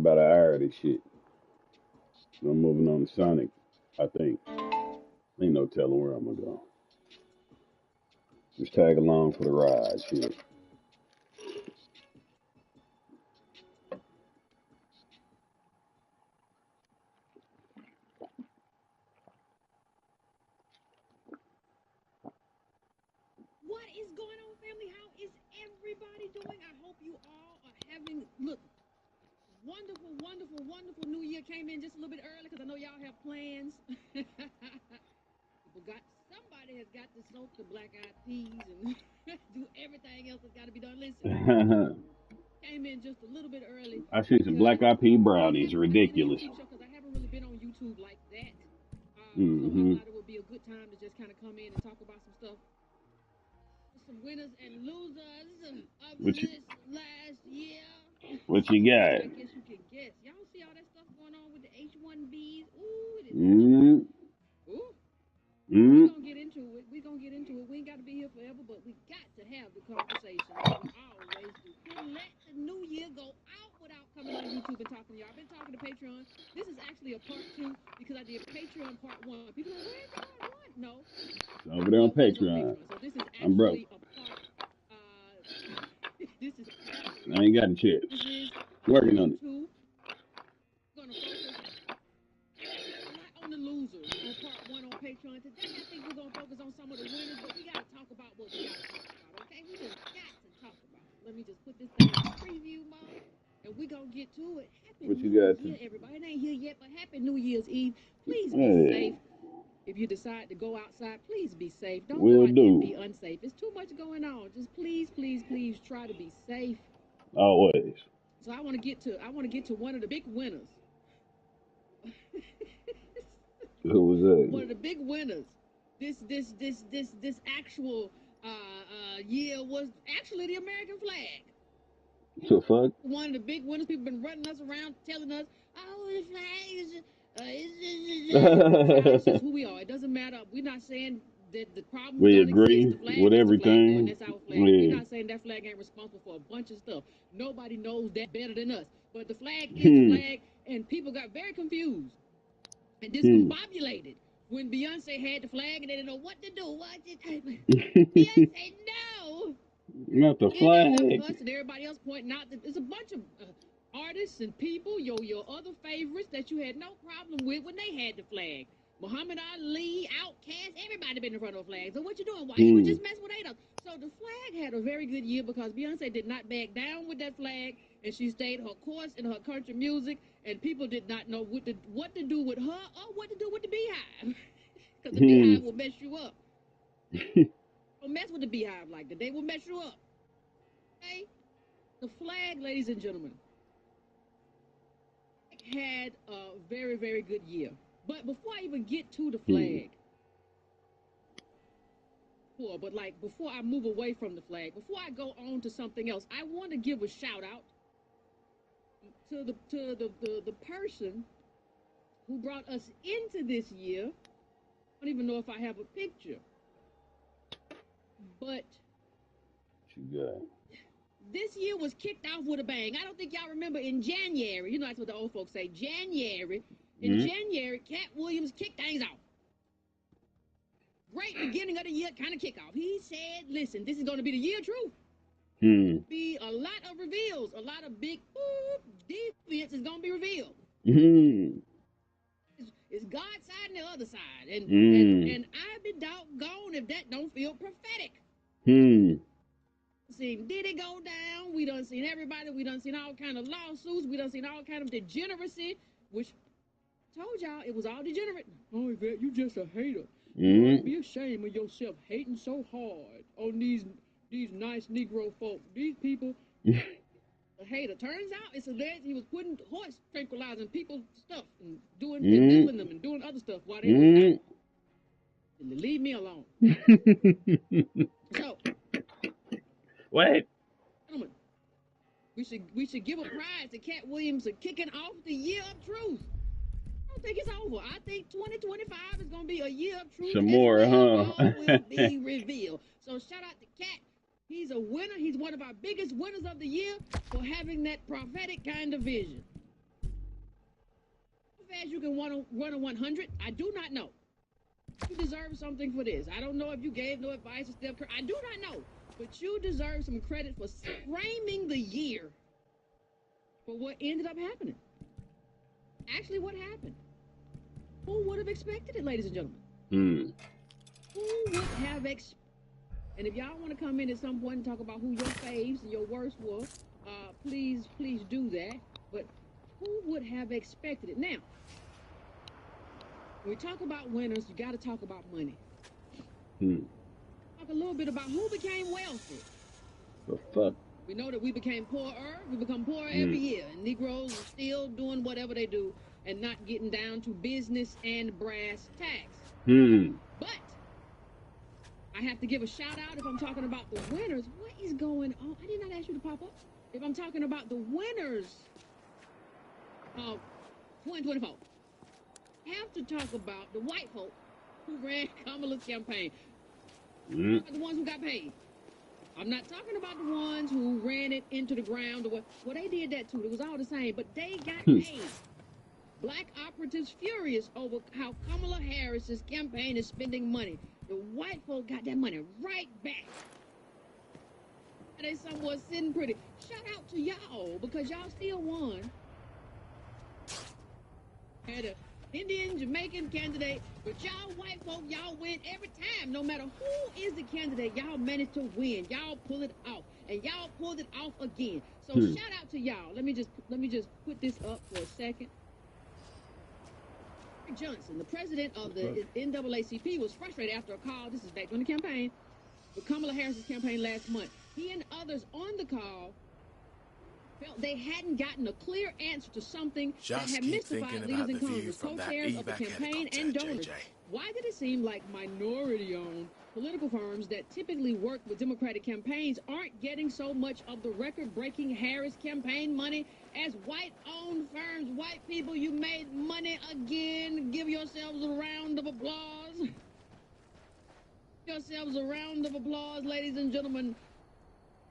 about an hour of this shit. I'm moving on to Sonic, I think. Ain't no telling where I'm gonna go. Just tag along for the ride, shit. What is going on, family? How is everybody doing? I hope you all are having, look, wonderful, wonderful, wonderful New Year. Came in just a little bit early because I know y'all have plans. Somebody has got to soak the black-eyed peas and do everything else that's got to be done. Listen, came in just a little bit early. I see some black-eyed pea brownies. Ridiculous. Because I haven't really been on YouTube like that. So Mm-hmm. I thought it would be a good time to just kind of come in and talk about some stuff. Some winners and losers of this last year. What you got? I guess you can guess. Y'all see all that stuff going on with the H1Bs? Ooh, it is. Ooh. We're gonna get into it. We ain't got to be here forever, but we got to have the conversation like we always do. Couldn't let the new year go out without coming on YouTube and talking to y'all. I've been talking to Patreon. This is actually a part 2 because I did Patreon part 1. People are like, where's the part 1? No. Over there on Patreon. So this is I'm broke. actually a part. This is. I ain't got a chance. This is working on it. We're gonna focus not on the losers on part 1 on Patreon. Today I think we're gonna focus on some of the winners, but we gotta talk about what we gotta talk about. Okay, we just got to talk about it. Let me just put this thing in preview mode, and we gonna get to it. Happy What you New got Year, everybody. It ain't here yet, but happy New Year's Eve. Please be safe. If you decide to go outside, please be safe. Don't go out there and be unsafe. It's too much going on. Just please, please, please try to be safe. Always. So I want to get to one of the big winners. Who was that? One of the big winners. This actual year was actually the American flag. The fuck? One of the big winners. People been running us around telling us, oh, the flag is it's just who we are. It doesn't matter. We're not saying that the problem we don't agree exist. The flag with is everything. The flag, and that's our flag. Yeah. We're not saying that flag ain't responsible for a bunch of stuff. Nobody knows that better than us. But the flag is the flag, and people got very confused and discombobulated when Beyonce had the flag and they didn't know what to do. Beyonce, no! Not the flag. Us and everybody else pointing out that there's a bunch of artists and people, your other favorites that you had no problem with when they had the flag. Muhammad Ali, Outkast, everybody been in front of a flag. So what you doing? Why you would just mess with haters? So the flag had a very good year because Beyonce did not back down with that flag, and she stayed her course in her country music, and people did not know what to do with her or what to do with the Beehive. Because the Beehive will mess you up. Don't mess with the Beehive like that. They will mess you up. Okay? The flag, ladies and gentlemen, had a very, very good year. But before I even get to the flag, before I move away from the flag, before I go on to something else, I want to give a shout out to the person who brought us into this year. I don't even know if I have a picture, but this year was kicked off with a bang. I don't think y'all remember in January. You know that's what the old folks say. January. In January, Cat Williams kicked things off. Great beginning of the year kind of kickoff. He said, listen, this is going to be the year of truth. Be a lot of reveals. A lot of big defense is going to be revealed. It's God's side and the other side. And I'd be doggone if that don't feel prophetic. Seen Diddy go down. We done seen everybody. We done seen all kind of lawsuits. We done seen all kind of degeneracy, which I told y'all it was all degenerate. Oh, Yvette, you just a hater. You be ashamed of yourself hating so hard on these nice Negro folk. These people, a hater. Turns out it's alleged he was putting horse tranquilizing people's stuff and doing filming them and doing other stuff while they were out. And leave me alone. So, what? Gentlemen, we should give a prize to Cat Williams for kicking off the year of truth. I don't think it's over. I think 2025 is going to be a year of truth. Some more, huh? All will be revealed. So shout out to Cat. He's a winner. He's one of our biggest winners of the year for having that prophetic kind of vision. fast you can run a 100? I do not know. You deserve something for this. I don't know if you gave no advice to Steph Curry. I do not know. But you deserve some credit for framing the year for what ended up happening. Actually, what happened? Who would have expected it, ladies and gentlemen? Who would have expected? And if y'all want to come in at some point and talk about who your faves and your worst were, please do that. But who would have expected it? Now, when we talk about winners, you got to talk about money. Talk a little bit about who became wealthy. The fuck? We know that we became poorer. We become poorer every year. And Negroes are still doing whatever they do and not getting down to business and brass tacks. But I have to give a shout out if I'm talking about the winners. What is going on? I did not ask you to pop up. If I'm talking about the winners of 2024, I have to talk about the white folk who ran Kamala's campaign. The ones who got paid. I'm not talking about the ones who ran it into the ground. Well, they did that too. It was all the same, but they got paid. Black operatives furious over how Kamala Harris's campaign is spending money. The white folk got that money right back. They somewhat sitting pretty. Shout out to y'all because y'all still won. Had an Indian, Jamaican candidate, but y'all white folk, y'all win every time. No matter who is the candidate, y'all managed to win. Y'all pull it off, and y'all pulled it off again. So shout out to y'all. Let me just put this up for a second. Johnson, the president of the NAACP, was frustrated after a call. This is back during the campaign, with Kamala Harris's campaign last month. He and others on the call felt they hadn't gotten a clear answer to something that had mystified leaders in Congress, co-chairs of the campaign, and donors. Why did it seem like minority-owned political firms that typically work with Democratic campaigns aren't getting so much of the record-breaking Harris campaign money as white-owned firms? White people, you made money again. Give yourselves a round of applause. Give yourselves a round of applause, ladies and gentlemen.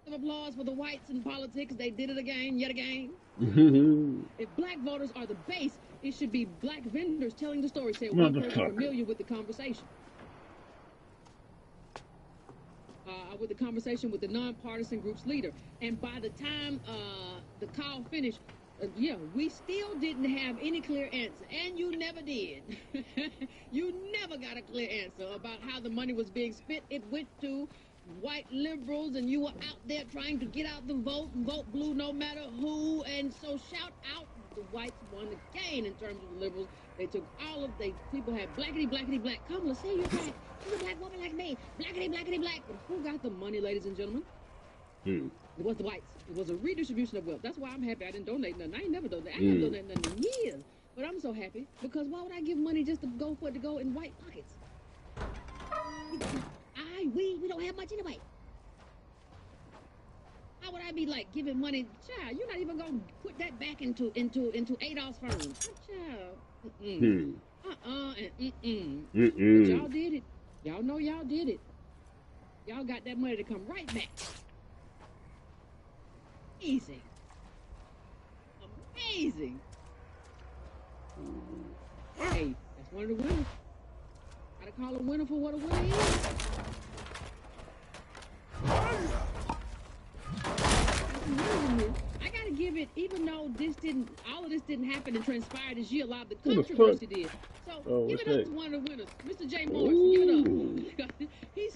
Of applause for the whites in politics. They did it again, yet again. If black voters are the base, it should be black vendors telling the story. Said one person familiar with the conversation. With the conversation with the nonpartisan group's leader. And by the time the call finished, we still didn't have any clear answer. And you never did. You never got a clear answer about how the money was being spent. It went to white liberals, and you were out there trying to get out the vote and vote blue no matter who. And so shout out, the whites won again in terms of the liberals. They took all of the people had blackity black. Kamala, say you're black. She's a black woman like me. Blackity black. But who got the money, ladies and gentlemen? It was the whites. It was a redistribution of wealth. That's why I'm happy I didn't donate nothing. I ain't never donated. I haven't donated nothing in years. But I'm so happy because why would I give money just to go for it to go in white pockets? We don't have much anyway. How would I be like giving money? Child, you're not even gonna put that back into Adolph's firm. Child. But y'all did it. Y'all know y'all did it. Y'all got that money to come right back. Amazing. Hey, that's one of the winners. Gotta call a winner for what a winner is. I gotta give it, even though all of this didn't happen and transpire this year, a lot of the controversy did. So give it up to one of the winners, Mr. J. Morrison. Give it up. he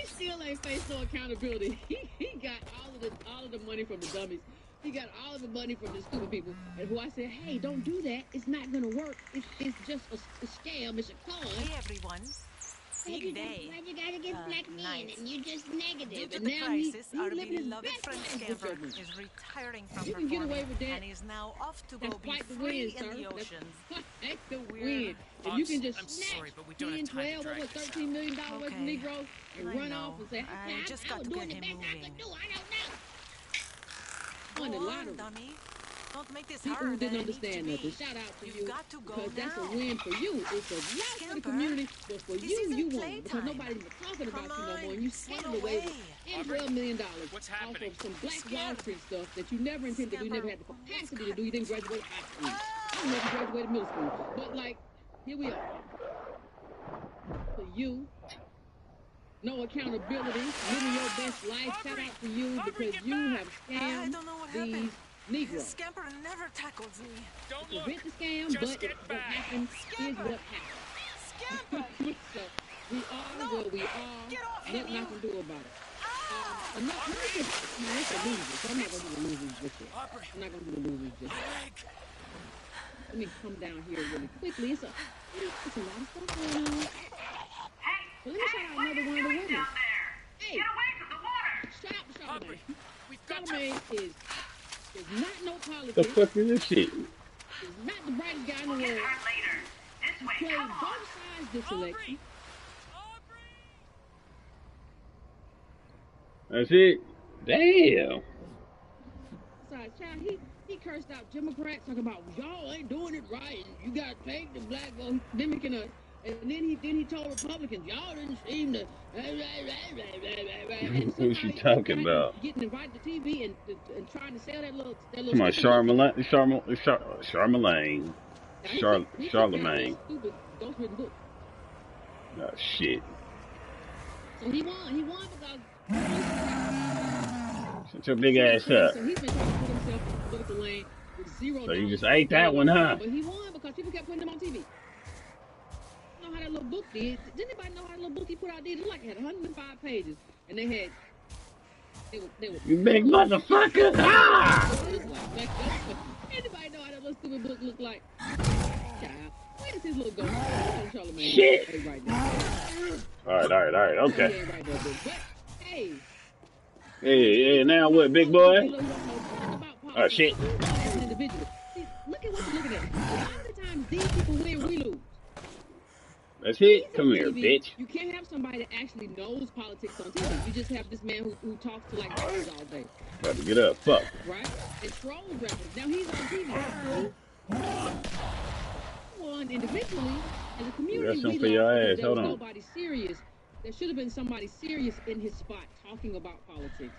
still ain't faced no accountability. He got all of the money from the dummies. He got all of the money from the stupid people, and who I said, hey, don't do that. It's not gonna work. It's just a scam. It's a con. Hey everyone. Big day. Why you gotta get black men and you just negative? Due to and the now crisis, our living his beloved best French life. scamper is retiring from You can get away performing with that. and is now off to go That's be fight the free wind, in the sir. oceans. That's the wind. If you can just I'm snatch sorry, but we don't 10, have time to 12, drag over this $13 million worth of Okay. Negroes and I run know. off and say, I just I got was to doing get the him best I moving. could do. I don't know. Go Won the on, lottery. dummy. Don't make this People harder who than didn't it needs to understand be. nothing, shout out to You've you, got to go because that's now. a win for you. It's a loss for the Scamper, community, but for this you, isn't you won. playtime. Because nobody's even talking about Come you no on, more, and you swim scammed away with away. $10, $12 million What's off happening? of some Black Wall Scared. Street stuff that you never intended to do, you never had the capacity to do, you didn't graduate high school. don't know if you graduated middle school, but like, here we are. For you, no accountability, living your best life. Shout out to you because you have I scammed don't know what these happened. Negroes. Scamper never tackles me. Don't To look. prevent the scam, Just but get what back. happened is Scamper. what happened. Scamper! So we are where we are. Get off Nothing him, I can do about it. Ah! I'm not just, it's a loser, so I'm not going to do the losers just yet. Aubrey, I'm not going to do the losers just my yet. leg. Let me come down here really quickly. It's a lot of stuff going on. So let me shout out another one of the women. Hey, Get away from the water! shout out to Aubrey, Charlamagne. we've got to. Charlamagne is not no The politics. fuck is this shit? He's not the brightest guy in the Get world. her later. This way, Played come on. both sides this election. That's it. Damn. Besides, child, he cursed out Democrats talking about y'all ain't doing it right and you got to take the black vote, mimicking us. And then he told Republicans y'all didn't seem to. And Who's she somehow talking about? Getting invited to TV and trying to sell that little. Come on, Charlamagne. Charlamagne. Stupid ghost-written book. Oh shit. So he won. He won because. Shut your big ass up. So he's been trying to put himself in the political lane with zero. So you just ate that one, huh? But he won because people kept putting him on TV. You know how that little book did? Did anybody know how that little book he put out did? It like had 105 pages, and they were. You big motherfucker! Ah! Anybody know how that little stupid book looked like? Child, where's his little ghost? Charlamagne. Shit. Hey, right now. All right, okay. He ain't right there, but hey. Yeah, now what, big boy? Oh, shit. See, look at what you're looking at. A lot of the times, these people win, we lose. That's it. Come here, bitch. You can't have somebody that actually knows politics on TV. You just have this man who talks to like rappers all day. About to get up. Fuck. Right? And trolls rappers. Now he's on TV. One individually, as a community, That's something for we your lost ass. because there Hold was on. nobody serious. There should have been somebody serious in his spot talking about politics.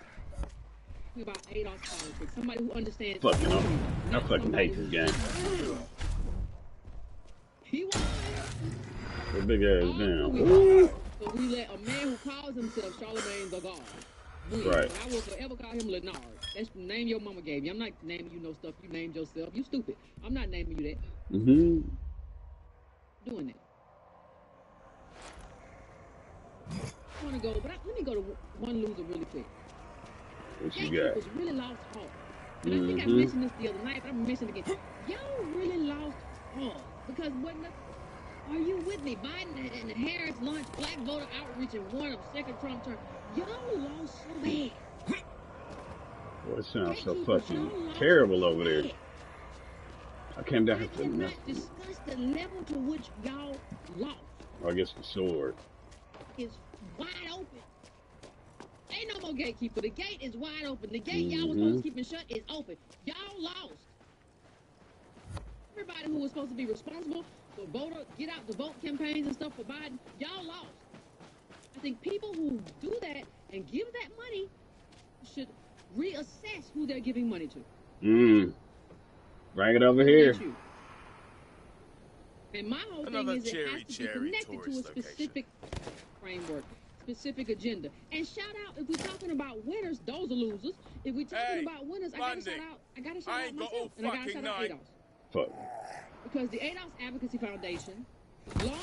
Talking about Adolf politics. Somebody who understands. Fucking up. I not fucking somebody hate this who- game. He won. Your big ass All down. we Woo. want. So we let a man who calls himself Charlamagne the God win. Right. And I will forever call him Leonard. That's the name your mama gave you. I'm not naming you no stuff you named yourself. You stupid. I'm not naming you that. Mm-hmm. Doing that. I want to go, but let me go to one loser really quick. What you Gatekeepers got? really lost heart. And I think I mentioned this the other night, but I'm mentioning it again. Y'all really lost heart. Because are you with me? Biden and Harris launched black voter outreach and warned of second Trump term. Y'all lost so bad. Boy, it sounds so Gatekeepers, fucking y'all lost terrible so over there. bad. I came down I here for cannot nothing. discuss the level to which y'all lost. I guess the sword. Is wide open. Ain't no more gatekeeper. The gate is wide open. The gate y'all was supposed to keep it shut is open. Y'all lost. Everybody who was supposed to be responsible for get out the vote campaigns and stuff for Biden, y'all lost. I think people who do that and give that money should reassess who they're giving money to. Bring it over here. You. And my whole Another thing is it has to be connected to a tourist specific framework, specific agenda. And shout out, if we're talking about winners, those are losers. If we're talking about winners, I gotta shout out myself, and I gotta shout out ADOS. Fuck. Because the ADOS Advocacy Foundation, long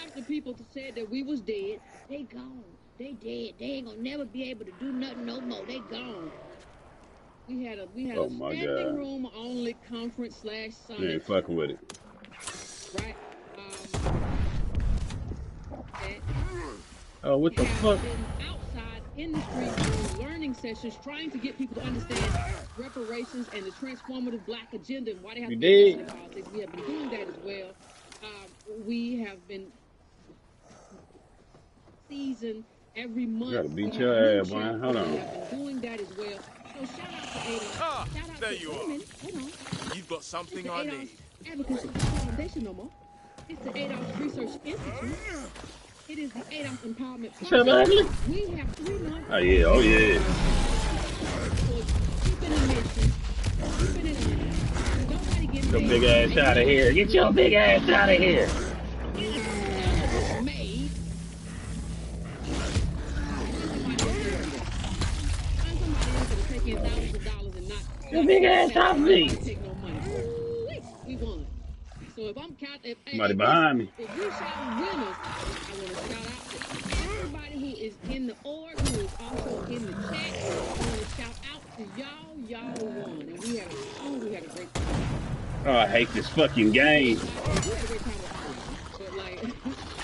after people said that we was dead, they gone. They dead. They ain't gonna never be able to do nothing no more. They gone. We had a Oh my standing God. room only conference / You ain't summit, fucking with it. right? Oh, what the have fuck? been outside in the streets doing learning sessions, trying to get people to understand reparations and the transformative black agenda and why they have You to be did. in politics. We have been doing that as well. We have been seasoned every month. You gotta beat We your have ass, new boy. chapters. Hold We on. have been doing that as well. So shout out to ADOS. Ah, Shout out there to you wait a are. minute. Hold on. You've got It's something the I ADOS need. Advocacy Foundation no more. It's the ADOS Research Institute. It is the ADOS Empowerment What's up, Project. ugly? We have 3 months. Oh yeah, oh yeah. Keeping a mission. Keeping it. Nobody getting your big ass out of here. Get your big ass out of here. Made. Find somebody else that'll take in thousands of dollars and not Your big ass off me. take no money. Ooh, we won. So if I'm counting, Somebody behind me. if we shout winners, I want to shout out to everybody who is in the org, who is also in the chat. I want to shout out to y'all. Y'all won, and we had a great time. Oh, I hate this fucking game. We had a great time with all of them. But like the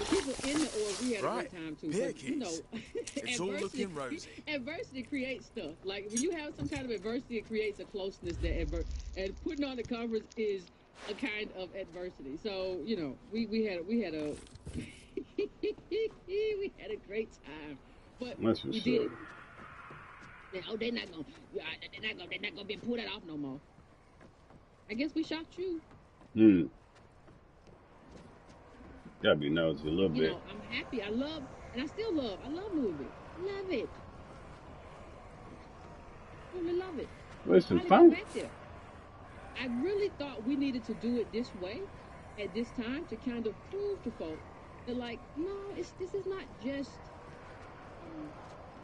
people in the org, we had a great time too. But, you know, It's all looking rosy. adversity creates stuff. Like when you have some kind of adversity, it creates a closeness that and putting on the conference is a kind of adversity. So, you know, we had a we had a great time. But That's we what's did up. it. Now, they're not gonna be pulled that off no more. I guess we shocked you. Gotta be nosy a little You bit. know, I'm happy. I love movie. Love it. Really love it. Listen, Finally fun. got back there. I really thought we needed to do it this way at this time to kind of prove to folks that, like, no, this is not just,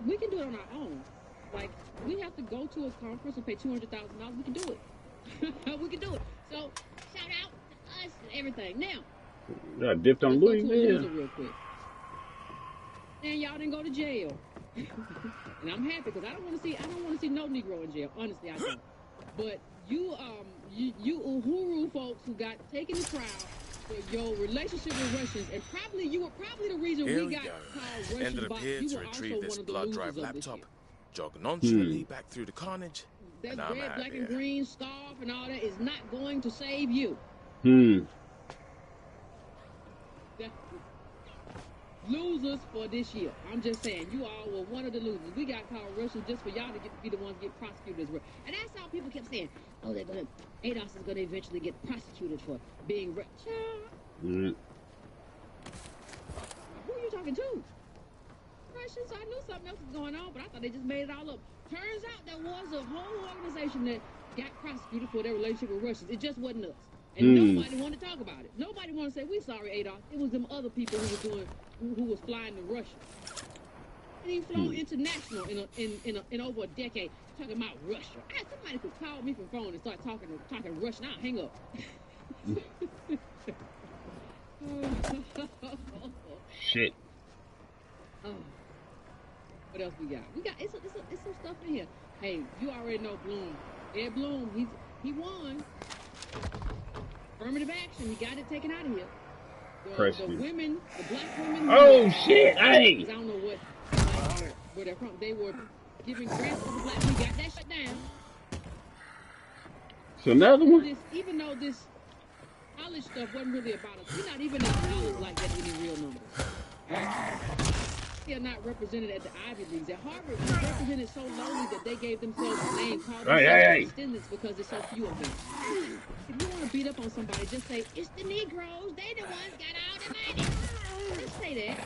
we can do it on our own. Like, we have to go to a conference and pay $200,000. We can do it. We can do it. So, shout out to us and everything. Now, Yeah, dipped on let's go Louis. to a Yeah. loser real quick. And y'all didn't go to jail. And I'm happy because I don't want to see no Negro in jail. Honestly, I don't. But you Uhuru folks who got taken to trial for your relationship with Russians, and you were probably the reason Here we we got go. called Russian Ended up here You to were also retrieve this one of the blood losers drive of this laptop, year. jog nonchalantly back through the carnage, That and I'm red, out black, here. and green scarf and all that is not going to save you. That- Losers for this year. I'm just saying, you all were one of the losers. We got called Russians just for y'all to be the ones to get prosecuted as well. And that's how people kept saying, oh, ADOS is going to eventually get prosecuted for being Russian. Who are you talking to? Russians? I knew something else was going on, but I thought they just made it all up. Turns out there was a whole organization that got prosecuted for their relationship with Russians. It just wasn't us. And nobody wanted to talk about it. Nobody wanted to say, we sorry, ADOS. It was them other people who was flying to Russia. And he flew international in over a decade talking about Russia. Somebody could call me from phone and start talking Russian. I'll hang up. Shit. Oh. What else we got? It's some stuff in here. Hey, you already know Bloom. Ed Bloom, he won. Affirmative action. He got it taken out of here. The black women. Oh shit! Hey. I don't know where they're from. They were giving grants to the black. We got that shut down. So another one. Even though this college stuff wasn't really about us, we're not even in college like that any real numbers. They are not represented at the Ivy Leagues. At Harvard, they're represented so lowly that they gave themselves a name called descendants because there's so few of them. If you want to beat up on somebody, just say, it's the Negroes. They the ones got all the money. Just say that.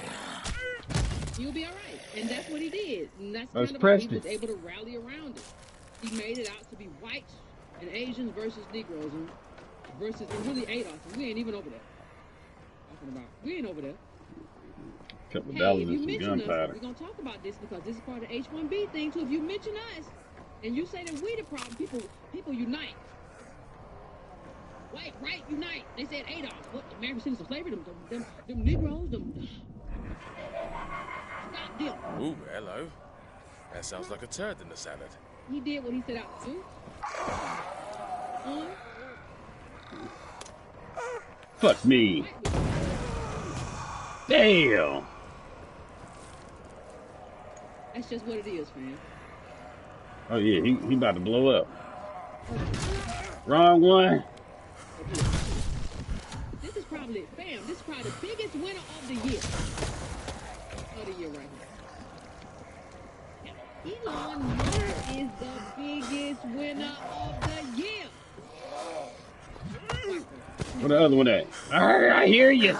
You'll be all right. And that's what he did. And that's kind of how he was able to rally around it. He made it out to be whites and Asians versus Negroes and really ADOS. And we ain't even over there. We ain't over there. Couple Hey, dollars if you and some mention gunpowder. us, we're going to talk about this because this is part of the H-1B thing, too. If you mention us and you say that we the problem, people unite. White, right, unite. They said ADOS. What, the American citizens of slavery? Them Negroes? Stop them. Ooh, hello. That sounds like a turd in the salad. He did what he set out to do. Fuck me. Damn. That's just what it is, fam. Oh yeah, he about to blow up. Wrong one. This is probably the biggest winner of the year. Right here. Elon Musk is the biggest winner of the year. Where the other one at? I hear you.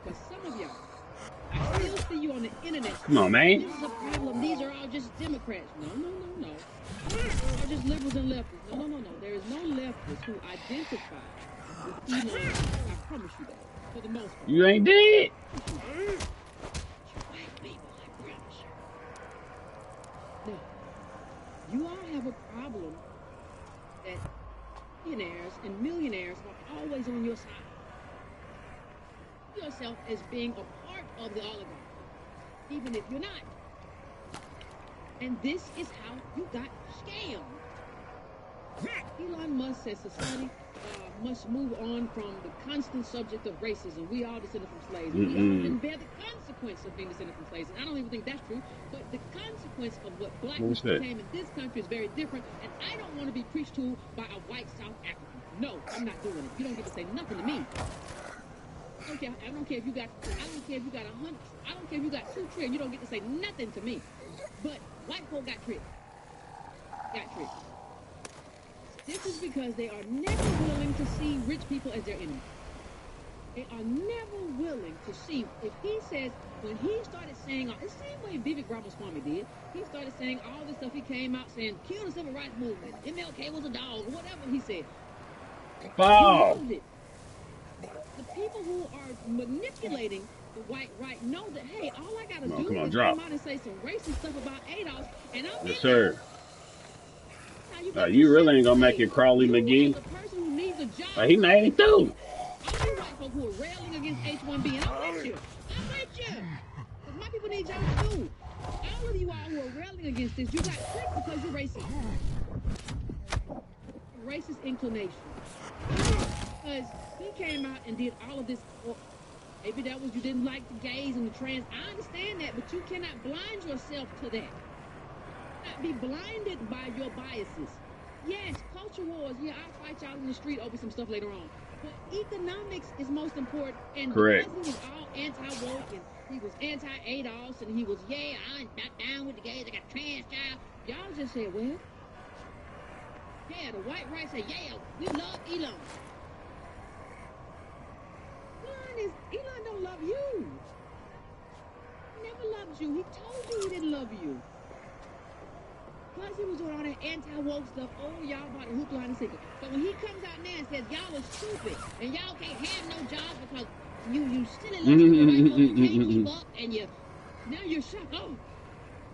Because some of y'all, I still see you on the internet. Come on, man. This is a problem. These are all just Democrats. No. They're just liberals and leftists. No. There is no leftist who identify with Elon. I promise you that. For the most part. You ain't dead. White people, I promise you. Now, you all have a problem that billionaires and millionaires are always on your side. See yourself as being a part of the oligarchy, even if you're not. And this is how you got scammed. Elon Musk says society must move on from the constant subject of racism. We all descended from slaves. We all didn't bear the consequence of being descended from slaves. And I don't even think that's true. But the consequence of what black people became in this country is very different. And I don't want to be preached to by a white South African. No, I'm not doing it. You don't get to say nothing to me. I don't care if you got 100. I don't care if you got 2 trillion. You don't get to say nothing to me. But white folk got tricked. This is because they are never willing to see rich people as their enemy. They are never willing to see. If he says, when he started saying, the same way Vivek Ramaswamy did, he started saying all this stuff, he came out saying, kill the civil rights movement, MLK was a dog, whatever he said. Fall. The people who are manipulating the white right know that, hey, all I got to do is come out and say some racist stuff about Adolf, and I'm yes, sir. You really ain't gonna make it Crowley McGee. He made it too. All you white folk who are railing against H-1B, and I'm with you. Because my people need jobs too. All of you all who are railing against this, you got tricked because you're racist. Racist inclination. Because he came out and did all of this. Well, maybe that was you didn't like the gays and the trans. I understand that, but you cannot blind yourself to that. Not be blinded by your biases. Yes, culture wars. Yeah, I'll fight y'all in the street over some stuff later on. But economics is most important. And correct. Because he was all anti-woke and he was anti-ADOS and he was, I'm not down with the gays, I got trans child. Y'all just said, well, yeah, the white right said, yeah, we love Elon. Elon don't love you. He never loved you. He told you he didn't love you. Plus, he was doing all that anti-woke stuff. Oh, y'all about to hook, line, and sinker. But when he comes out now and says, y'all are stupid, and y'all can't have no jobs because you silly little white folks can't keep up, and now you're shocked. Oh,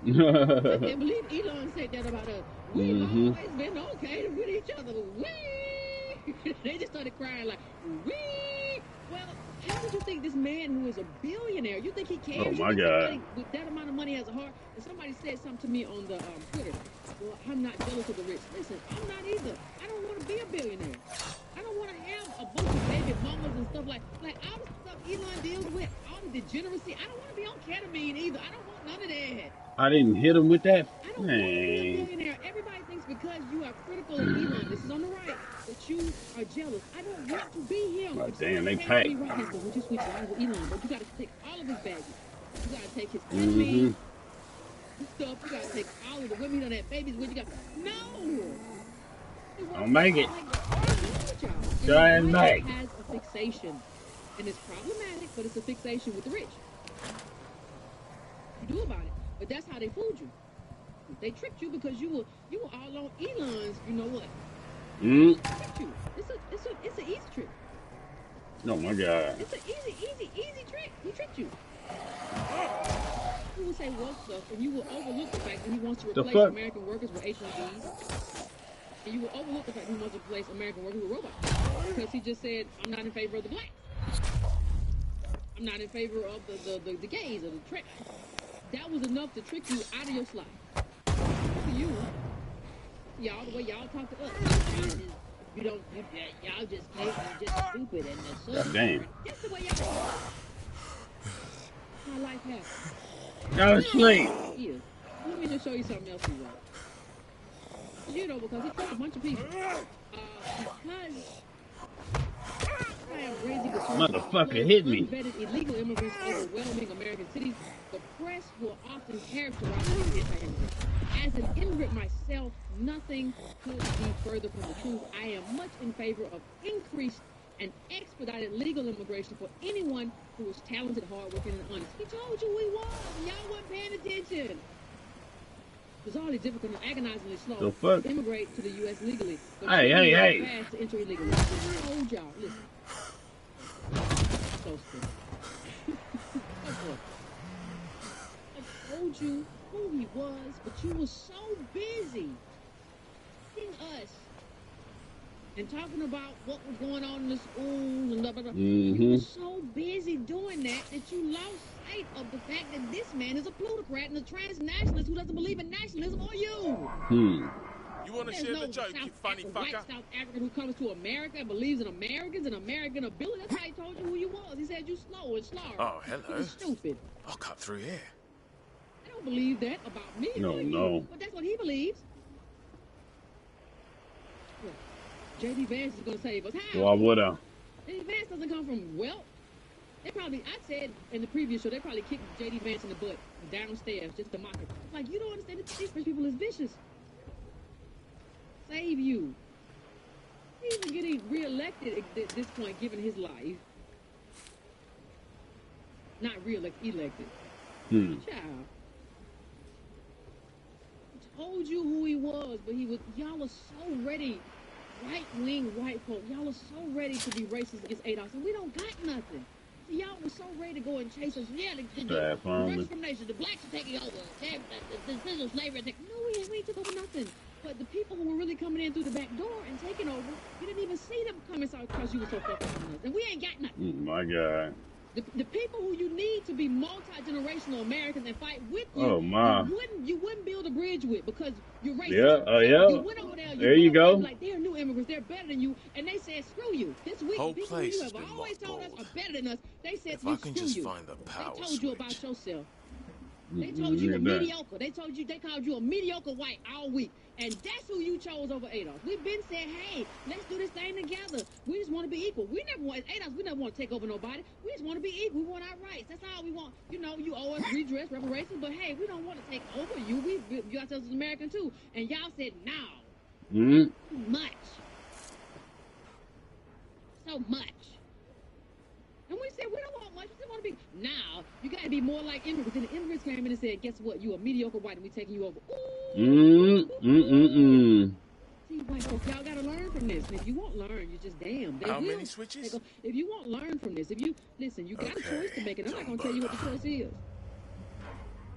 I can't believe Elon said that about us. We've always been okay with each other. Wee! They just started crying like, wee! Well, how did you think this man who is a billionaire, you think he cares? Oh, my God. With that amount of money has a heart? And somebody said something to me on the Twitter. Well, I'm not jealous of the rich. Listen, I'm not either. I don't want to be a billionaire. I don't want to have a bunch of baby mamas and stuff like all the stuff Elon deals with, all the degeneracy. I don't want to be on ketamine either. I don't want none of that. I didn't hit him with that. I don't want to be a billionaire. Everybody thinks because you are critical of Elon, this is on the right, that you are jealous. I don't want to be him. Oh, damn, they packed. Right now, would you switch lines with Elon? But you got to take all of his baggage. You got to take his ketamine stuff. You got to take all of the women on that babies with. You got no. Don't make it. Try and make. Has a fixation, and it's problematic, but it's a fixation with the rich. You do about it, but that's how they fooled you. They tricked you because you were all on Elon's. You know what? They tricked you. It's an easy trick. Oh my God. It's an easy trick. He tricked you. He will say woke stuff, and you will overlook the fact that he wants to replace American workers with H-1Bs. And you will overlook the fact that he wants to replace American workers with robots. Because he just said, I'm not in favor of the blacks. I'm not in favor of the gays or the trick. That was enough to trick you out of your slide. To you, y'all, the way y'all talk to us, y'all just can't, you're just stupid and the God damn. That's the way y'all talk. My life happens. Go to sleep. Yeah. Let me just show you something else he wrote. You know, because he tricked a bunch of people. Because I am raising a motherfucker hit me. Unvetted illegal immigrants overwhelming American cities. The press will often characterize me as anti-immigrant. As an immigrant myself, nothing could be further from the truth. I am much in favor of increased and expedited expedited legal immigration for anyone who was talented, hardworking, and honest. He told you who he was, and y'all wasn't paying attention. Bizarrely difficult and agonizingly slow The fuck? to immigrate to the U.S. legally. But Hey. fast to enter illegally. I told y'all, listen. So stupid. I told you who he was, but you were so busy seeing us and talking about what was going on in the schools and blah, blah, blah. You were so busy doing that you lost sight of the fact that this man is a plutocrat and a transnationalist who doesn't believe in nationalism or you. You want to share the joke, you funny fucker? White South African who comes to America and believes in Americans and American ability. That's how he told you who you was. He said you slow and slow. Oh, hello. You're stupid. I'll cut through here. I don't believe that about me. No. But that's what he believes. J.D. Vance is going to save us. How? Why would I? J.D. Vance doesn't come from wealth. They probably, I said in the previous show, they probably kicked J.D. Vance in the butt downstairs just to mock him. Like, you don't understand that these French people is vicious. Save you. He even getting reelected at this point, given his life. Not reelected, elected. Child. I told you who he was, but y'all are so ready. Right-wing white folk, y'all are so ready to be racist against ADOS, and we don't got nothing. So y'all were so ready to go and chase us. Yeah, the rest from nation, the blacks are taking over. The decision slavery. No, we ain't took over nothing. But the people who were really coming in through the back door and taking over, you didn't even see them coming because you were so focused on us. And we ain't got nothing. My God. The people who you need to be multi-generational Americans and fight with you, you wouldn't build a bridge with because you're racist. Yeah. You went over there you go. Like they're new immigrants, they're better than you, and they said screw you. This week, Whole people place you has have been always told us mothballed. are better than us. They said If I can screw just you. find the power They told you switch. about yourself. They told you a mediocre. They called you a mediocre white all week. And that's who you chose over ADOS. We've been saying, hey, let's do this thing together. We just want to be equal. We never want to take over nobody. We just want to be equal. We want our rights. That's all we want. You know, you owe us redress, reparations, but hey, we don't want to take over you. We view ourselves as American too. And y'all said, no. Too much. So much. And we said, we don't want much. We just want to be. Now, you got to be more like immigrants. And the immigrants came in and said, guess what? You a mediocre white and we taking you over. See, white folks, y'all got to learn from this. And if you won't learn, you're just damned. How many switches? If you won't learn from this, listen, you got a choice to make. And I'm not going to tell you what the choice is.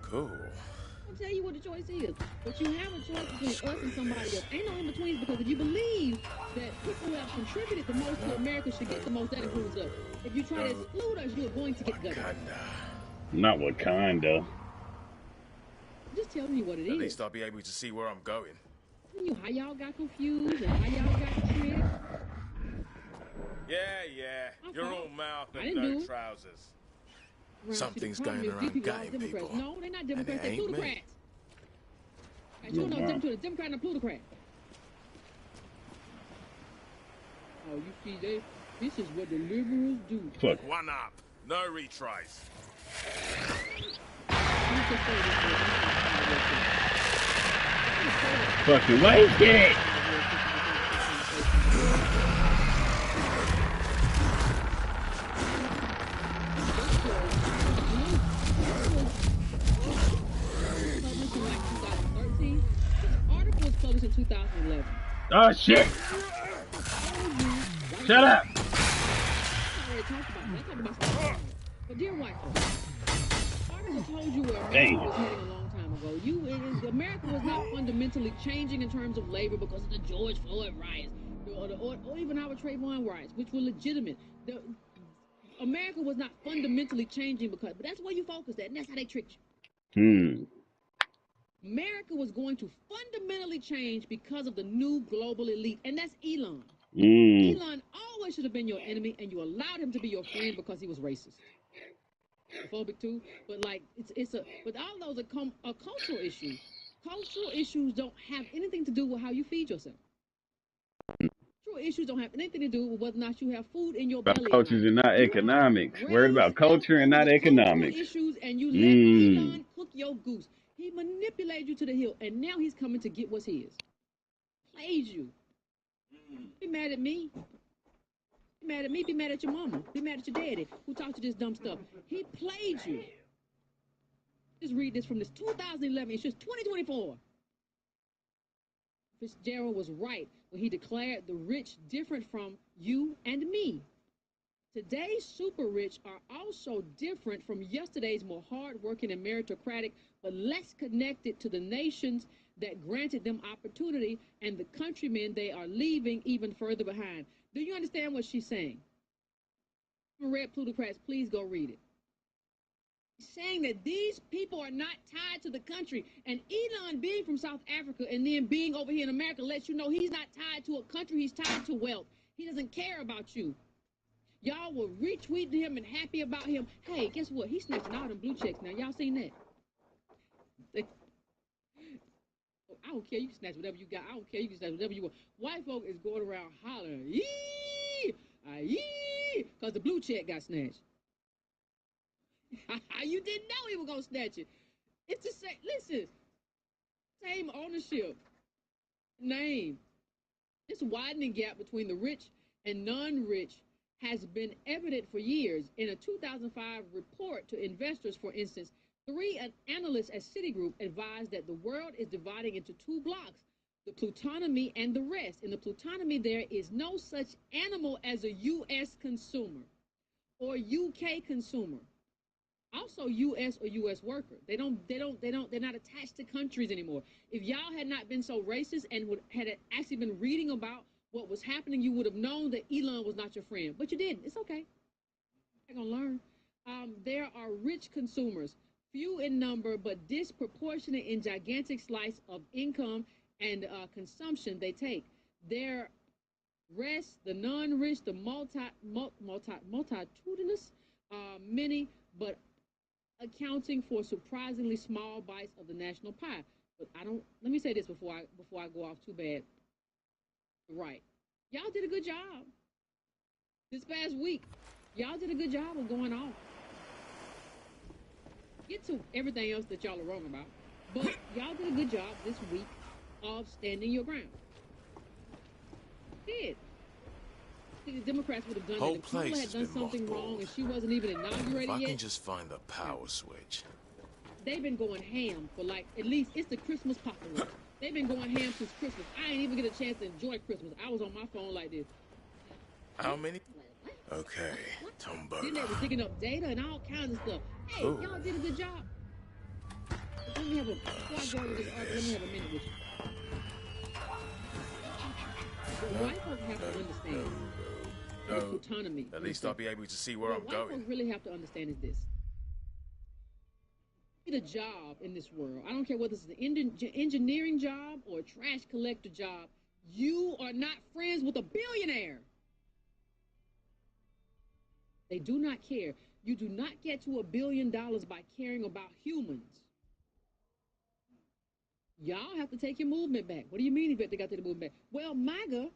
Cool. I'll tell you what the choice is. But you have a choice between us and somebody else. Ain't no in-betweens because if you believe that people who have contributed the most to America should get the most, that includes us. If you try to exclude us, you're going to get gutted. Not Wakanda. Just tell me what it is. At least I'll be able to see where I'm going. Tell you how y'all got confused and how y'all got tricked. Yeah. You're all mouth I and didn't no do it. trousers. Well, Something's see, the problem going is these around are gutting Democrats. people. No, they're not Democrats. They're And it ain't me. plutocrats. Right, you know the difference between a Democrat and a plutocrat. Oh, you see, this is what the liberals do. Fuck. One up. No retries. Fucking waste it. Published in 2011. Oh shit! Shut up! But dear white folks, article told you where America was heading a long time ago. America was not fundamentally changing in terms of labor because of the George Floyd riots or even our Trayvon riots, which were legitimate. America was not fundamentally changing but that's where you focused at, and that's how they tricked you. America was going to fundamentally change because of the new global elite, and that's Elon. Elon always should have been your enemy, and you allowed him to be your friend because he was racist. Phobic too, but like but all those are cultural issues. Cultural issues don't have anything to do with how you feed yourself. Cultural issues don't have anything to do with whether or not you have food in your belly. Cultures and not economics. Worried about culture and not economics. Issues, and you let Elon cook your goose. He manipulated you to the hill, and now he's coming to get what's his. Plays you. Be mad at me. Be mad at me, be mad at your mama, be mad at your daddy who taught you this dumb stuff. He played you. Just read this from this 2011, it's just 2024. Fitzgerald was right when he declared the rich different from you and me. Today's super rich are also different from yesterday's more hardworking and meritocratic, but less connected to the nations that granted them opportunity and the countrymen they are leaving even further behind. Do you understand what she's saying? Read Plutocrats, please go read it. She's saying that these people are not tied to the country, and Elon being from South Africa and then being over here in America lets you know he's not tied to a country, he's tied to wealth. He doesn't care about you. Y'all were retweeting him and happy about him. Hey, guess what? He's snatching all them blue checks now. Y'all seen that? I don't care. You can snatch whatever you got. I don't care. You can snatch whatever you want. White folk is going around hollering, yee, yee, because the blue check got snatched. You didn't know he was going to snatch it. It's the same. Listen, same ownership, name. This widening gap between the rich and non-rich has been evident for years. In a 2005 report to investors, for instance, 3 analysts at Citigroup advised that the world is dividing into 2 blocks, the plutonomy and the rest. In the plutonomy, there is no such animal as a U.S. consumer or UK consumer. Also, U.S. or U.S. worker. They're not attached to countries anymore. If y'all had not been so racist and had actually been reading about what was happening, you would have known that Elon was not your friend. But you didn't. It's okay. You're going to learn. There are rich consumers, few in number, but disproportionate in gigantic slice of income and consumption they take. Their rest, the non-rich, the multitudinous, many, but accounting for surprisingly small bites of the national pie. But let me say this before I go off too bad. Right. Y'all did a good job. This past week, y'all did a good job of going off. Get to everything else that y'all are wrong about. But y'all did a good job this week of standing your ground. Did. I think the Democrats would have done that if Kamala had done something wrong and she wasn't even inaugurated yet. If I can just find the power switch. They've been going ham for at least it's the Christmas apocalypse. They've been going ham since Christmas. I ain't even get a chance to enjoy Christmas. I was on my phone like this. How many? Okay, Tumbo. Then they were digging up data and all kinds of stuff. Hey, y'all did a good job. Let me have before I go into this article, let me have a minute with you. What white folks have to understand is autonomy. At least I'll be able to see where I'm What going. white folks really have to understand is this. You need a job in this world. I don't care whether it's an engineering job or a trash collector job. You are not friends with a billionaire. They do not care. You do not get to $1 billion by caring about humans. Y'all have to take your movement back. What do you mean, Yvette, they got to take the movement back? Well, MAGA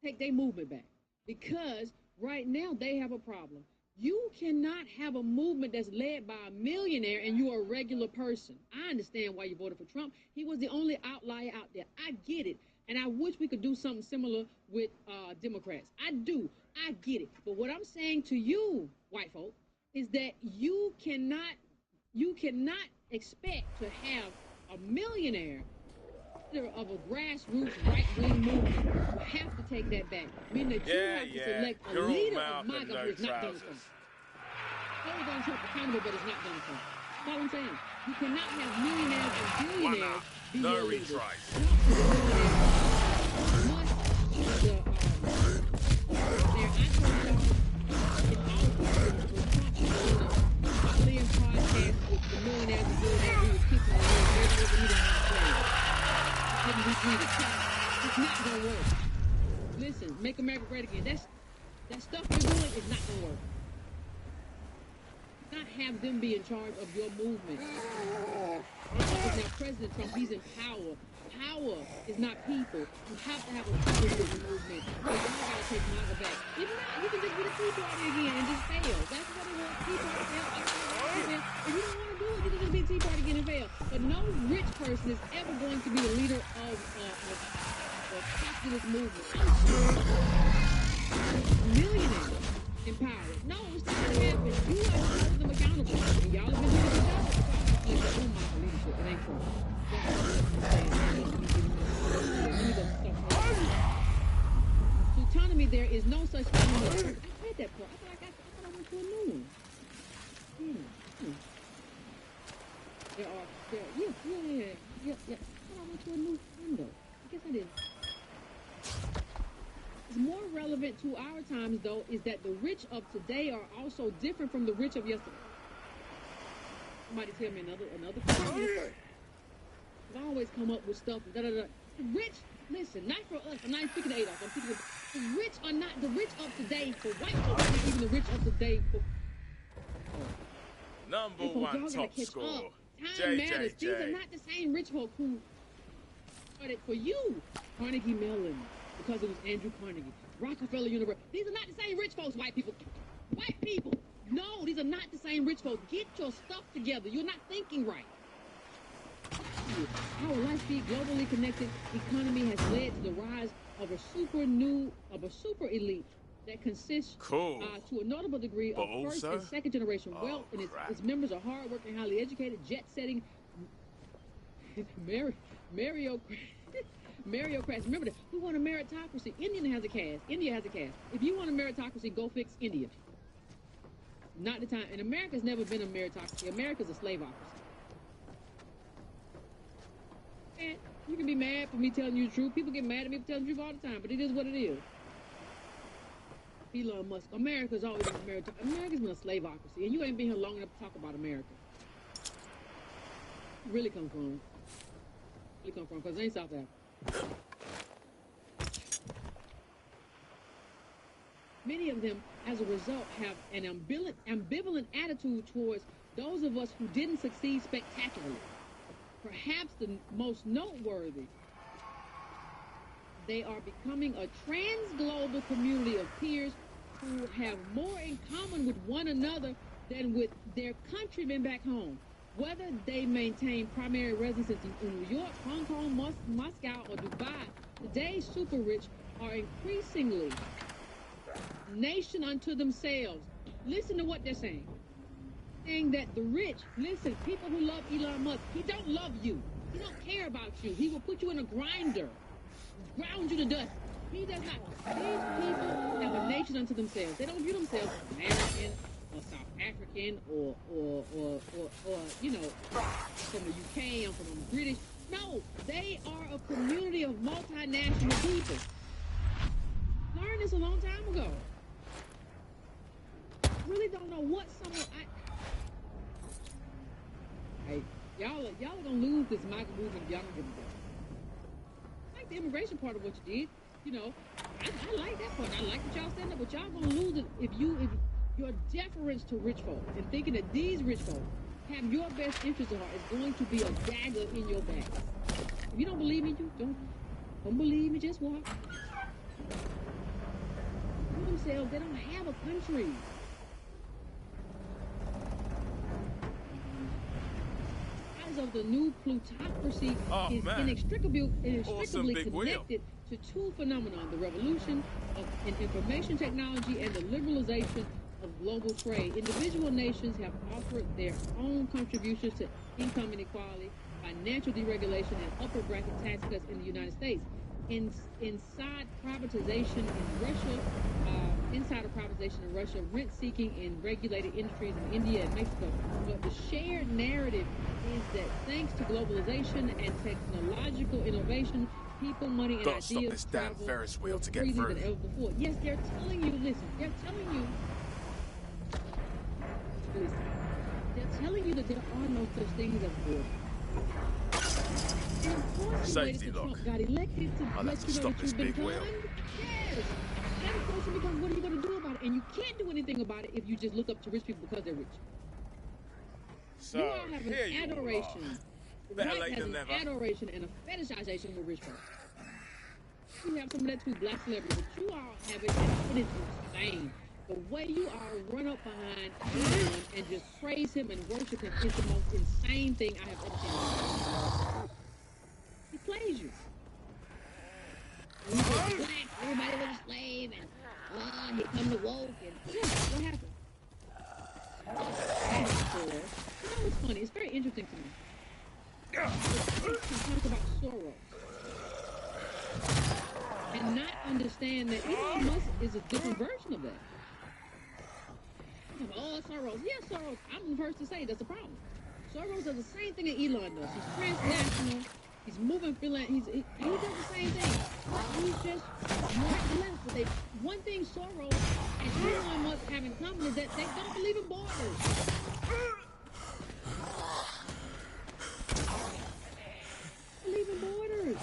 take their movement back because right now they have a problem. You cannot have a movement that's led by a millionaire and you're a regular person. I understand why you voted for Trump. He was the only outlier out there. I get it. And I wish we could do something similar with Democrats. I do. I get it. But what I'm saying to you, white folk, is that you cannot expect to have a millionaire of a grassroots right-wing movement. You have to take that back. Meaning that you have to select a leader of MAGA who is not Donald Trump. Hold Donald Trump accountable, but it's not Donald Trump. That's all I'm saying. You cannot have millionaires and billionaires be your leaders. It's not gonna work. Listen, make America great again. That stuff you're doing is not gonna work. Not have them be in charge of your movement. Now President Trump, he's in power. Power is not people. You have to have a people movement. So y'all gotta take MAGA back. If not, you can just be the Tea Party again and just fail. That's what it was. Tea Party fail. If you don't want to do it, you can just be Tea Party again and fail. But no rich person is ever going to be the leader of a populist movement. millionaires in power. No, it's not going to happen. You have to hold them accountable. And y'all have been doing a good job. Like the own model leadership. It ain't true. Autonomy, there is no such thing. I read that part. I thought I went to a new one. There are, yeah. I thought I went to a new window. I guess I did. It's more relevant to our times, though, is that the rich of today are also different from the rich of yesterday. Somebody tell me another question. I always come up with stuff. The rich, listen, not for us. I'm not speaking to Adolf. I'm speaking to the rich are not the rich of today for white folks. Not even the rich of today for. Number Folks, one y'all top gotta catch score. up. Time matters. These are JJJ. not the same rich folk who started for you. Carnegie Mellon, because it was Andrew Carnegie. Rockefeller University. These are not the same rich folks, white people. White people. No, these are not the same rich folks. Get your stuff together. You're not thinking right. Our light-speed, globally connected economy has led to the rise of a super elite that consists to a notable degree of But first also- and second generation wealth, Oh, and crap. its members are hardworking, highly educated, jet-setting, meritocrats. Remember that we want a meritocracy. India has a caste. If you want a meritocracy, go fix India. Not the time. And America's never been a meritocracy. America's a slaveocracy. And you can be mad for me telling you the truth. People get mad at me for telling the truth all the time, but it is what it is. Elon Musk. America's always been a meritocracy. America's been a slaveocracy, and you ain't been here long enough to talk about America. Really come from? Because it ain't South Africa. Many of them, as a result, have an ambivalent attitude towards those of us who didn't succeed spectacularly. Perhaps the most noteworthy, they are becoming a trans-global community of peers who have more in common with one another than with their countrymen back home. Whether they maintain primary residences in New York, Hong Kong, Moscow, or Dubai, today's super rich are increasingly nation unto themselves. Listen to what they're saying. Saying that the rich, listen, people who love Elon Musk, he don't love you. He don't care about you. He will put you in a grinder, ground you to dust. He does not. These people have a nation unto themselves. They don't view themselves as American or South African or you know, from the UK, I'm from British. No, they are a community of multinational people. Learned this a long time ago. Really don't know what y'all are gonna lose this MAGA movement if y'all don't give a fuck. I like the immigration part of what you did. You know, I like that part. I like that y'all stand up, but y'all gonna lose it if your deference to rich folk and thinking that these rich folk have your best interest at heart is going to be a dagger in your back. If you don't believe me, you don't believe me, just watch. Themselves, they don't have a country. Of the new plutocracy is inextricably connected to two phenomena: the revolution in information technology and the liberalization of global trade. Individual nations have offered their own contributions to income inequality, financial deregulation, and upper bracket tax cuts in the United States. Inside privatization in Russia, rent-seeking in regulated industries in India and Mexico. But the shared narrative is that thanks to globalization and technological innovation, people, money, and ideas travel Ferris wheel to more get freely through. than ever before. Yes, they're telling you, listen, they're telling you that there are no such things as borders. And of course, Safety lock. Trump got elected to I'll let have to you know stop that this you've been big wheel. conned. Yes. And the question becomes, what are you going to do about it? And you can't do anything about it if you just look up to rich people because they're rich. So, You all have here an you adoration. are. Better White late has than an never. adoration and a fetishization for rich folks. You have some of that too, black celebrities, but you all have it, and it is insane. The way you all run up behind anyone and just praise him and worship him is the most insane thing I have ever seen. He plays you. When he was black, everybody was a slave, and Here come the woke, and what happened? You know what's funny? It's very interesting to me. To talk about Soros and not understand that Elon Musk is a different version of that. Oh, Soros. Yeah, Soros. I'm the first to say that's a problem. Soros does the same thing that Elon does. He's transnational. He's moving, he does the same thing. He's just more to the left. But one thing Soros and Elon Musk have in common is that they don't believe in borders. Believe in borders.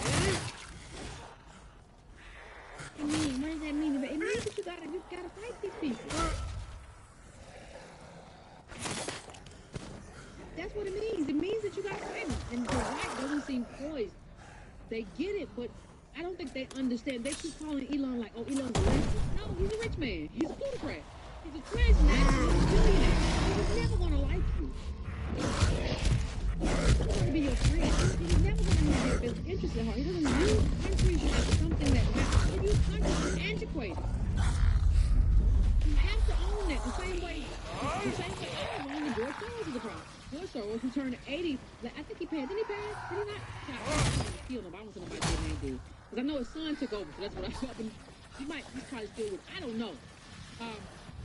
I mean, what does that mean? It means that you gotta fight these people. That's what it means. It means that you gotta fight them. And the right doesn't seem poised. They get it, but I don't think they understand. They keep calling Elon like, oh, Elon's a racist. No, he's a rich man. He's a plutocrat. He's a transnational billionaire. He's never gonna like you. He's gonna be your friend. He's never gonna have your best interest at heart. He doesn't use countries as something that matters. He uses countries as antiquated. You have to own that the same way I don't own the George Soros is the problem. George Soros, who turned 80, I think he passed. Did he pass? Did he not? I don't know. I don't know about his name, dude. Because I know his son took over, so that's what I thought. He's probably still with. I don't know.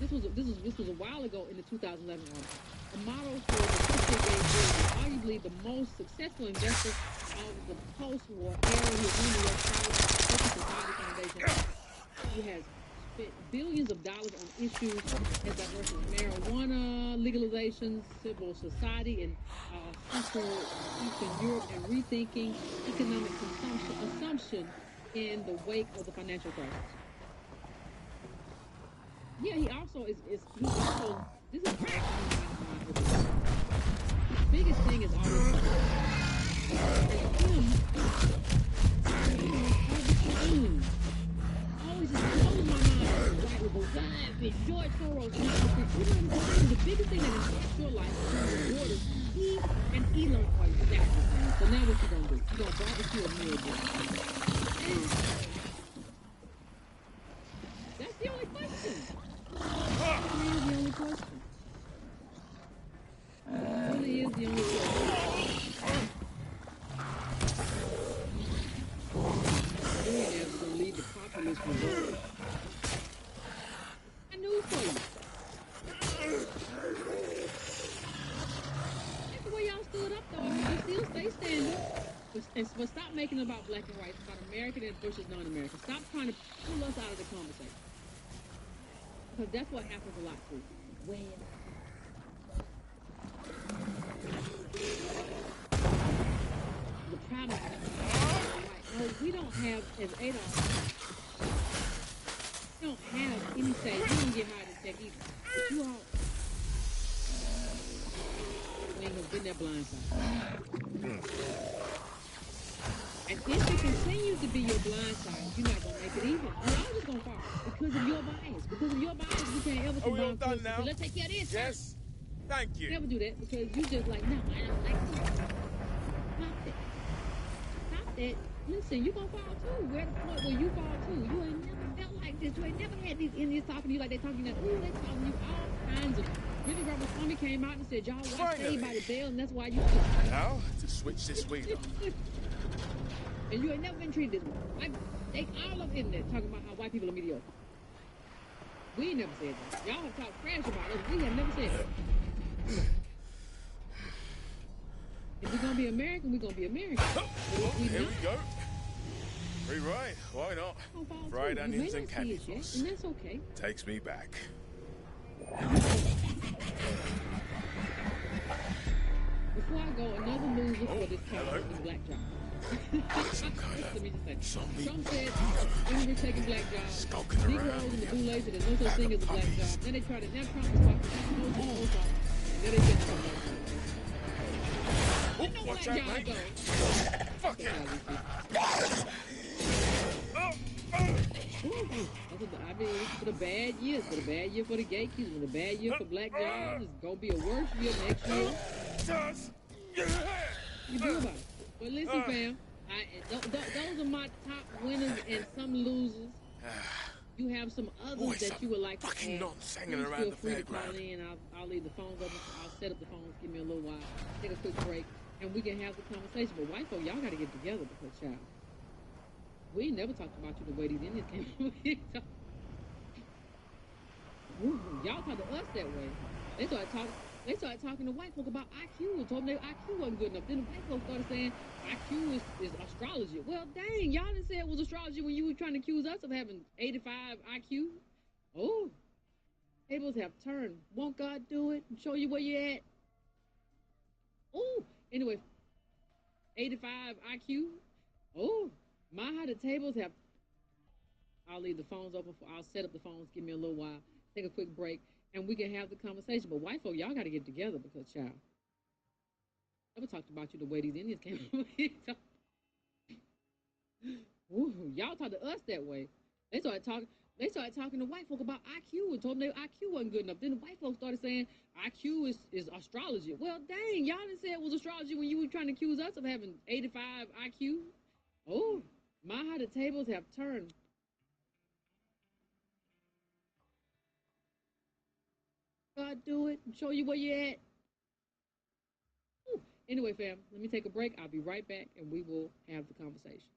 This was a while ago in the 2011 a model for the crypto game business, arguably the most successful investor of the post-war era. He was one of the most Society Foundation. He has spent billions of dollars on issues as diverse as marijuana legalization, civil society in Central Eastern Europe, and rethinking economic assumption in the wake of the financial crisis. Yeah, he also this is crack. His biggest thing is always always just blows my mind. Right, with George Soros, the biggest thing that impacts your life is borders. He and Elon are exactly the same. So now what you gonna do? You gonna barbecue a meal again? That's the only question. That is the only question. It really is the only question. Billionaires are going to lead the populace from voting. I knew for you. That's the way y'all stood up, though. You still stay standing. But stop making it about black and white. It's about American versus non-American. Stop trying to pull us out of the conversation. Because that's what happens a lot, too. Well, the problem is, no, we don't have, as Adolf, we don't have any say. We don't get hired to tech either. But you all, we ain't gonna get that blind side. And if it continues to be your blind side, you're not gonna make it either. You're always gonna fall because of your bias. Because of your bias, we can't ever we all done now? So let's take care of this. Yes. Thank you. Never do that because you just like, no, I don't like you. Stop that. Stop that. Listen, you're gonna fall too. We're at the point where you fall too. You ain't never felt like this. You ain't never had these Indians talking to you like they talking to you. Ooh, they talking to you all kinds of. Really, Robert Swami came out and said, y'all watch Saved by the Bell, and that's why you took. Now, to switch this wheel. And you ain't never been treated this way. They all up in there talking about how white people are mediocre. We ain't never said that. Y'all have talked trash about us. We have never said that. If we're gonna be American, we're gonna be American. Here we go. Rewrite. Why not? Fried onions and candy floss. And that's okay. Takes me back. Before I go, another loser for this topic is black job. Some kind of Let me just say. zombie. Trump said we were taking black jobs. Skulking Negroes around. and the blue laser, there's no such thing as a black job. Then they tried to, now Trump is talking about no job. Then they said something. Oh, No watch black out, job, mate. though. Fuck it. I mean, it's been a bad year. It's been a bad year for the gatekeepers. It's been a bad year for black jobs. It's gonna be a worse year next year. You do about it. But listen, fam, those are my top winners and some losers. you have some others Always that some you would like to fucking add, nonsense hanging please around feel the free to call fairground. in. I'll leave the phones open. I'll set up the phones. Give me a little while. Take a quick break, and we can have the conversation. But white folk, y'all got to get together because, child, we ain't never talked about you the way these Indians came. Y'all talk to us that way. They started talking to white folk about IQ and told them their IQ wasn't good enough. Then the white folks started saying IQ is astrology. Well, dang, y'all didn't say it was astrology when you were trying to accuse us of having 85 IQ. Oh, tables have turned. Won't God do it and show you where you're at? Oh, anyway, 85 IQ. Oh, my, how the tables have. I'll leave the phones open. I'll set up the phones. Give me a little while. Take a quick break, and we can have the conversation. But white folk, y'all got to get together because, child, never talked about you the way these Indians came. Y'all talk to us that way. They started talking to white folk about IQ and told them their IQ wasn't good enough. Then the white folks started saying IQ is astrology. Well, dang, y'all didn't say it was astrology when you were trying to accuse us of having 85 IQ. Oh, my, how the tables have turned. God do it and show you where you're at. Anyway, fam, let me take a break. I'll be right back, and we will have the conversation.